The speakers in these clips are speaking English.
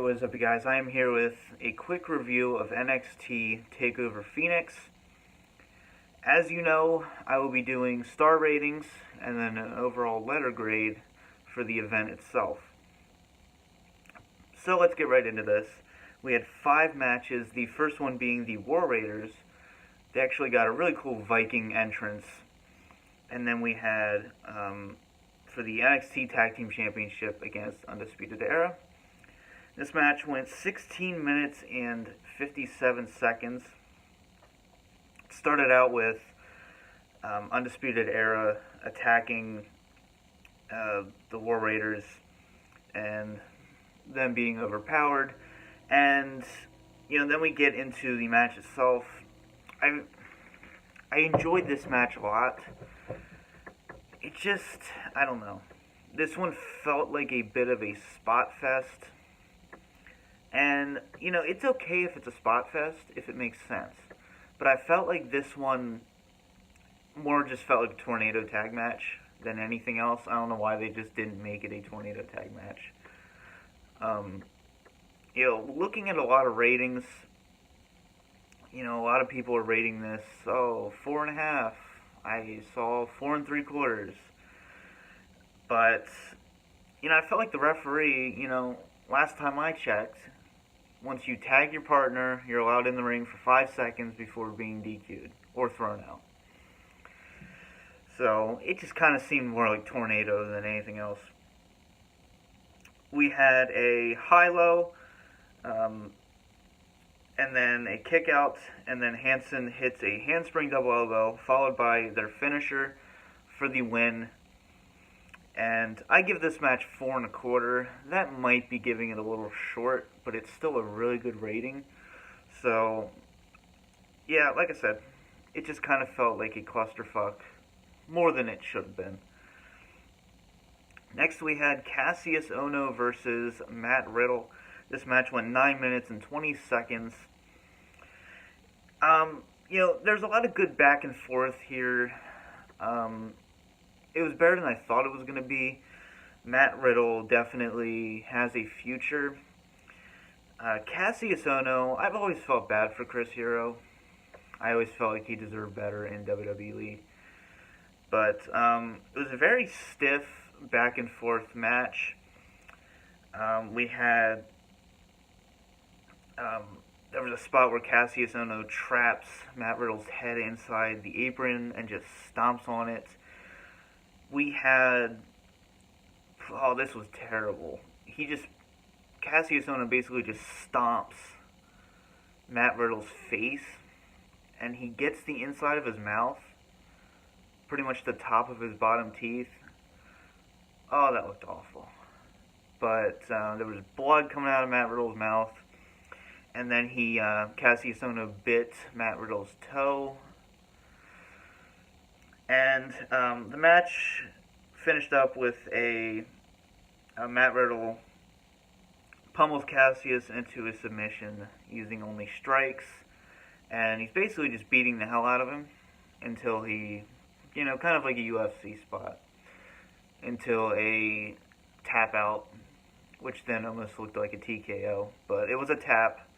what is up, you guys? I am here with a quick review of NXT Takeover Phoenix. As you know, I will be doing star ratings and then an overall letter grade for the event itself. So let's get right into this. We had 5 matches, the first one being the War Raiders. They actually got a really cool Viking entrance. And then we had, for the NXT Tag Team Championship against Undisputed Era. This match went 16 minutes and 57 seconds. It started out with Undisputed Era attacking the War Raiders and them being overpowered. And, then we get into the match itself. I enjoyed this match a lot. It just, I don't know. This one felt like a bit of a spot fest. And, it's okay if it's a spot fest, if it makes sense. But I felt like this one more just felt like a tornado tag match than anything else. I don't know why they just didn't make it a tornado tag match. Looking at a lot of ratings, a lot of people are rating this, 4.5. I saw 4 3/4. But, I felt like the referee, last time I checked, once you tag your partner, you're allowed in the ring for 5 seconds before being DQ'd or thrown out. So, it just kind of seemed more like tornado than anything else. We had a high-low, and then a kick out, and then Hansen hits a handspring double elbow, followed by their finisher for the win. And I give this match 4 1/4. That might be giving it a little short, but it's still a really good rating. So, yeah, like I said, it just kind of felt like a clusterfuck, more than it should have been. Next we had Cassius Ohno versus Matt Riddle. This match went 9 minutes and 20 seconds. There's a lot of good back and forth here. It was better than I thought it was going to be. Matt Riddle definitely has a future. Cassius Ohno, I've always felt bad for Chris Hero. I always felt like he deserved better in WWE. But it was a very stiff back and forth match. We had... there was a spot where Cassius Ohno traps Matt Riddle's head inside the apron and just stomps on it. We had... this was terrible. Cassius Ohno basically just stomps Matt Riddle's face, and he gets the inside of his mouth, pretty much the top of his bottom teeth. Oh, that looked awful. But there was blood coming out of Matt Riddle's mouth. And then Cassius Ohno bit Matt Riddle's toe. And the match finished up with a Matt Riddle pummels Cassius into a submission using only strikes. And he's basically just beating the hell out of him until he, kind of like a UFC spot, until a tap out, which then almost looked like a TKO. But it was a tap.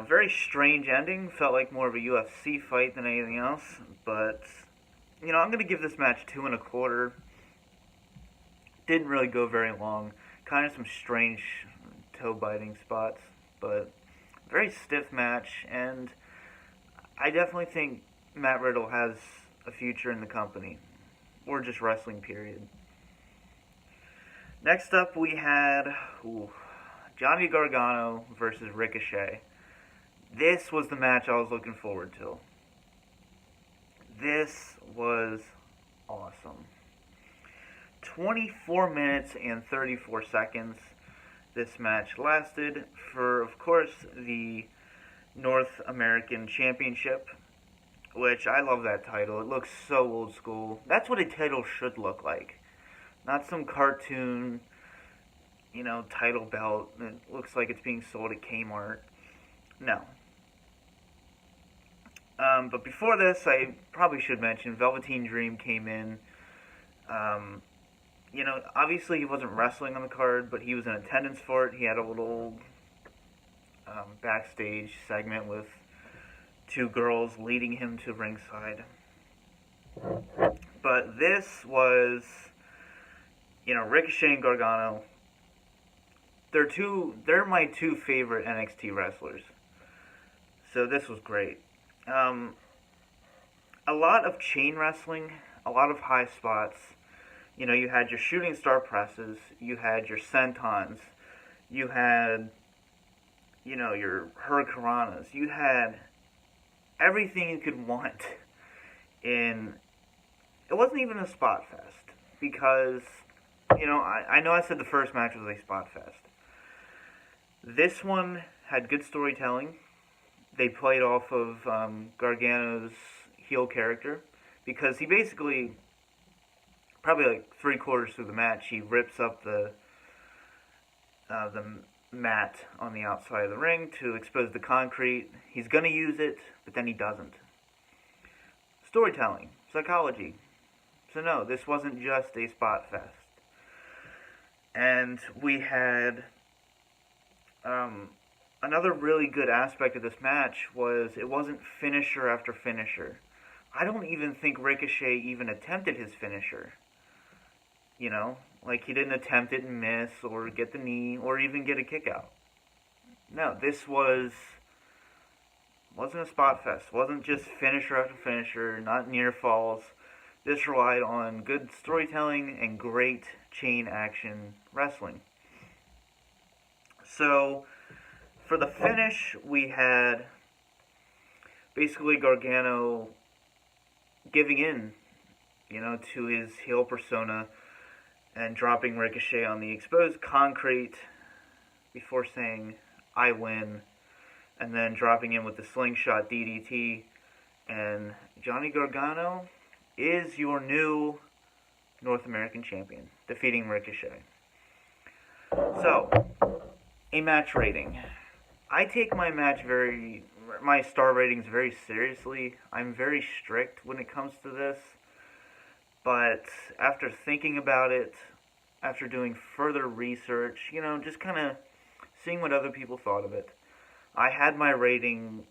Very strange ending. Felt like more of a UFC fight than anything else. But, I'm going to give this match 2 1/4. Didn't really go very long. Kind of some strange toe-biting spots. But very stiff match. And I definitely think Matt Riddle has a future in the company. Or just wrestling, period. Next up we had Johnny Gargano versus Ricochet. This was the match I was looking forward to. This was awesome. 24 minutes and 34 seconds this match lasted for, of course, the North American Championship, which I love that title. It looks so old school. That's what a title should look like. Not some cartoon, title belt that looks like it's being sold at Kmart. No. But before this, I probably should mention, Velveteen Dream came in, Obviously he wasn't wrestling on the card, but he was in attendance for it. He had a little backstage segment with two girls leading him to ringside. But this was, Ricochet and Gargano. They're my two favorite NXT wrestlers. So this was great. A lot of chain wrestling, a lot of high spots. You had your shooting star presses, you had your sentons, you had, your hurricanranas, you had everything you could want in. It wasn't even a spot fest because, I know I said the first match was a spot fest. This one had good storytelling. They played off of Gargano's heel character because he basically, probably like 3/4 through the match, he rips up the mat on the outside of the ring to expose the concrete. He's going to use it, but then he doesn't. Storytelling, psychology. So no, this wasn't just a spot fest. And we had another really good aspect of this match was it wasn't finisher after finisher. I don't even think Ricochet even attempted his finisher. Like he didn't attempt it and miss, or get the knee, or even get a kick out. No, this wasn't a spot fest. Wasn't just finisher after finisher, not near falls. This relied on good storytelling and great chain action wrestling. So, for the finish, we had basically Gargano giving in, to his heel persona and dropping Ricochet on the exposed concrete before saying, "I win," and then dropping him with the slingshot DDT. And Johnny Gargano is your new North American champion, defeating Ricochet. So, a match rating. I take my star ratings very seriously. I'm very strict when it comes to this. But after thinking about it, after doing further research, just kind of seeing what other people thought of it, I had my rating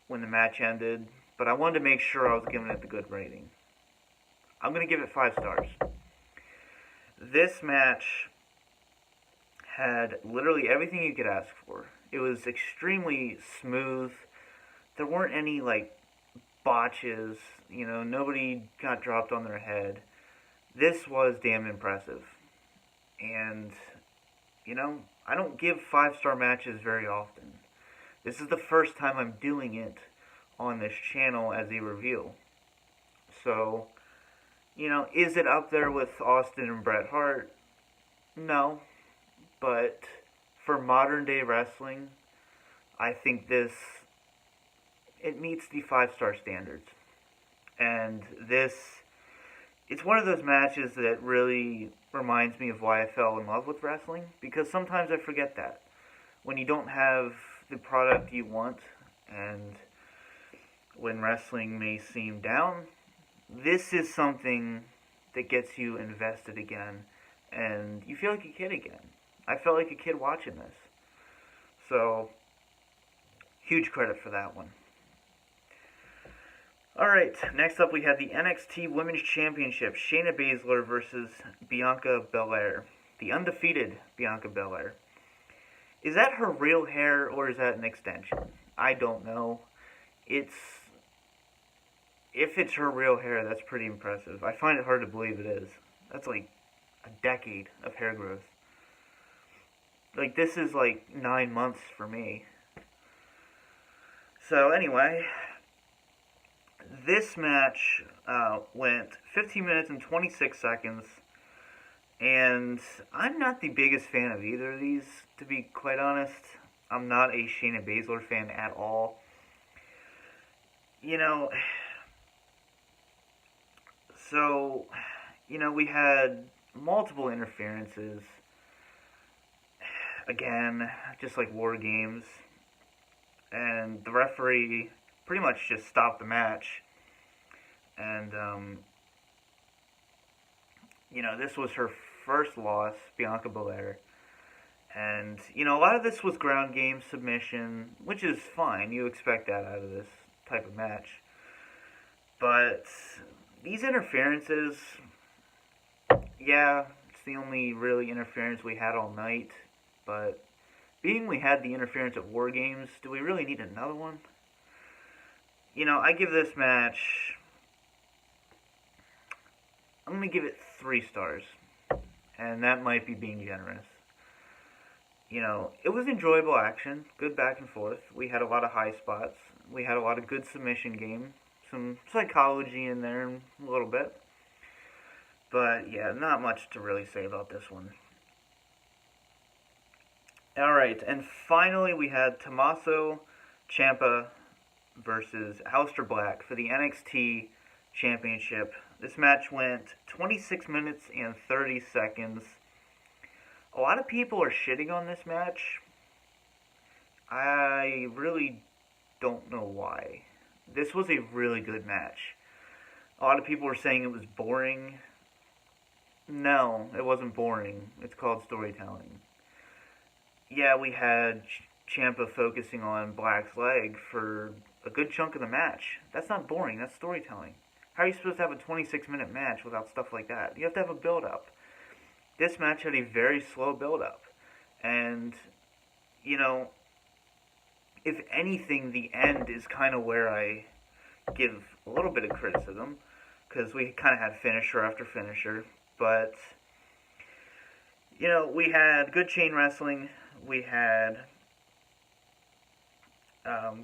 when the match ended, but I wanted to make sure I was giving it the good rating. I'm going to give it 5 stars. This match had literally everything you could ask for. It was extremely smooth. There weren't any, botches. Nobody got dropped on their head. This was damn impressive. And, I don't give 5-star matches very often. This is the first time I'm doing it on this channel as a review. So, is it up there with Austin and Bret Hart? No. But for modern day wrestling, I think it meets the 5-star standards. And it's one of those matches that really reminds me of why I fell in love with wrestling, because sometimes I forget that. When you don't have the product you want, and when wrestling may seem down, this is something that gets you invested again, and you feel like a kid again. I felt like a kid watching this. So, huge credit for that one. Alright, next up we have the NXT Women's Championship, Shayna Baszler versus Bianca Belair. The undefeated Bianca Belair. Is that her real hair, or is that an extension? I don't know. If it's her real hair, that's pretty impressive. I find it hard to believe it is. That's like a decade of hair growth. This is 9 months for me. So anyway, this match went 15 minutes and 26 seconds, and I'm not the biggest fan of either of these, to be quite honest. I'm not a Shayna Baszler fan at all. So, we had multiple interferences. Again, just like War Games. And the referee pretty much just stopped the match. And, this was her first loss, Bianca Belair. And, a lot of this was ground game submission, which is fine. You expect that out of this type of match. But these interferences, yeah, it's the only really interference we had all night. But being we had the interference at War Games, do we really need another one? I give this match, I'm going to give it 3 stars. And that might be being generous. It was enjoyable action, good back and forth. We had a lot of high spots. We had a lot of good submission game, some psychology in there a little bit. But yeah, not much to really say about this one. Alright, and finally we had Tommaso Ciampa versus Aleister Black for the NXT Championship. This match went 26 minutes and 30 seconds. A lot of people are shitting on this match. I really don't know why. This was a really good match. A lot of people were saying it was boring. No, it wasn't boring. It's called storytelling. Yeah, we had Ciampa focusing on Black's leg for a good chunk of the match. That's not boring, that's storytelling. How are you supposed to have a 26-minute match without stuff like that? You have to have a build-up. This match had a very slow build-up. And, if anything, the end is kind of where I give a little bit of criticism. Because we kind of had finisher after finisher. But, we had good chain wrestling. We had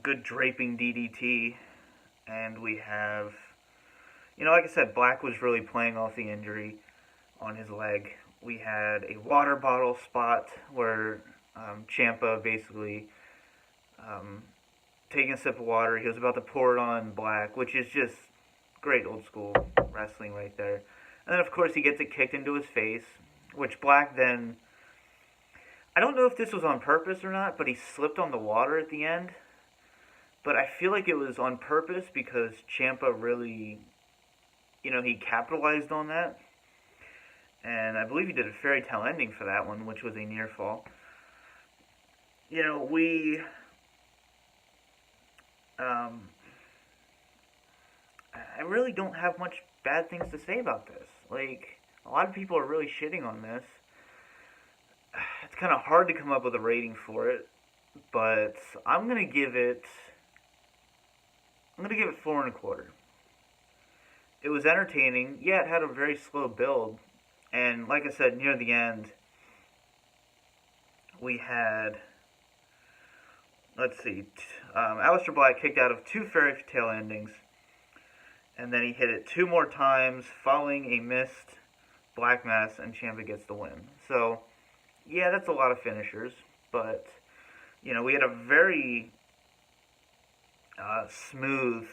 good draping DDT. And we have, like I said, Black was really playing off the injury on his leg. We had a water bottle spot where Ciampa basically taking a sip of water. He was about to pour it on Black, which is just great old school wrestling right there. And then, of course, he gets it kicked into his face, which Black then, I don't know if this was on purpose or not, but he slipped on the water at the end. But I feel like it was on purpose because Ciampa really, he capitalized on that. And I believe he did a fairy tale ending for that one, which was a near fall. I really don't have much bad things to say about this. Like, a lot of people are really shitting on this. It's kind of hard to come up with a rating for it, but I'm gonna give it 4.25. It was entertaining. Yeah, it had a very slow build. And like I said, near the end, we had, Aleister Black kicked out of 2 fairy tale endings, and then he hit it 2 more times, following a missed Black Mass, and Ciampa gets the win. So, yeah, that's a lot of finishers, but, we had a very smooth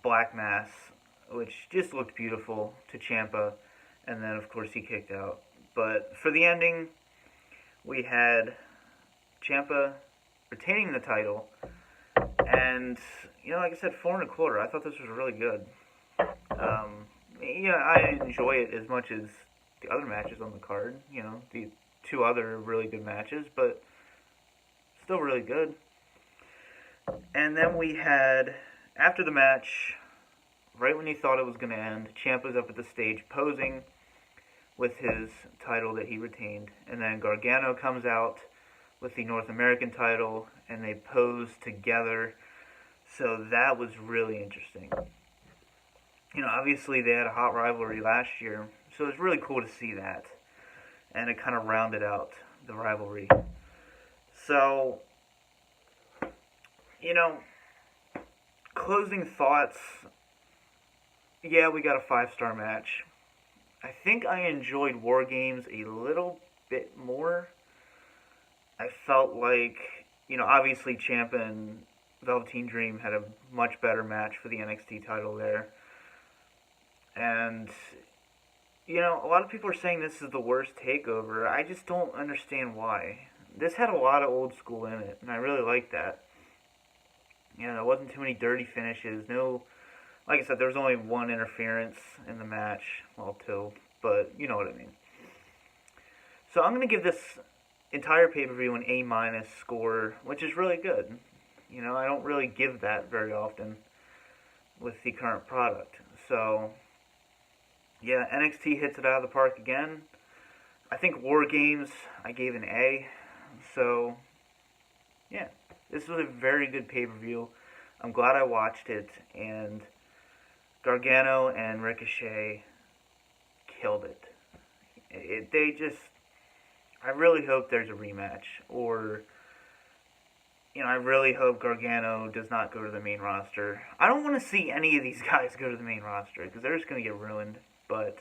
Black Mass, which just looked beautiful to Ciampa, and then of course he kicked out. But for the ending, we had Ciampa retaining the title, and like I said, 4.25. I thought this was really good. I enjoy it as much as the other matches on the card. The 2 other really good matches, but still really good. And then we had, after the match, right when you thought it was going to end, Ciampa's up at the stage posing with his title that he retained. And then Gargano comes out with the North American title, and they pose together. So that was really interesting. Obviously they had a hot rivalry last year, so it was really cool to see that. And it kind of rounded out the rivalry. So, closing thoughts. Yeah, we got a 5-star match. I think I enjoyed War Games a little bit more. I felt like, obviously Ciampa and Velveteen Dream had a much better match for the NXT title there. And, a lot of people are saying this is the worst takeover. I just don't understand why. This had a lot of old school in it, and I really liked that. There wasn't too many dirty finishes. No, like I said, there was only 1 interference in the match. Well, 2. but you know what I mean. So I'm going to give this entire pay-per-view an A- score, which is really good. You know, I don't really give that very often with the current product. So, yeah, NXT hits it out of the park again. I think War Games, I gave an A. So, yeah, this was a very good pay-per-view. I'm glad I watched it, and Gargano and Ricochet killed it. They just, I really hope there's a rematch, or, you know, I really hope Gargano does not go to the main roster. I don't want to see any of these guys go to the main roster, because they're just going to get ruined, but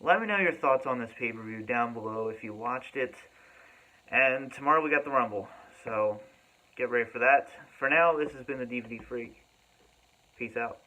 let me know your thoughts on this pay-per-view down below if you watched it, and tomorrow we got the Rumble, so get ready for that. For now, this has been the DVD Freak. Peace out.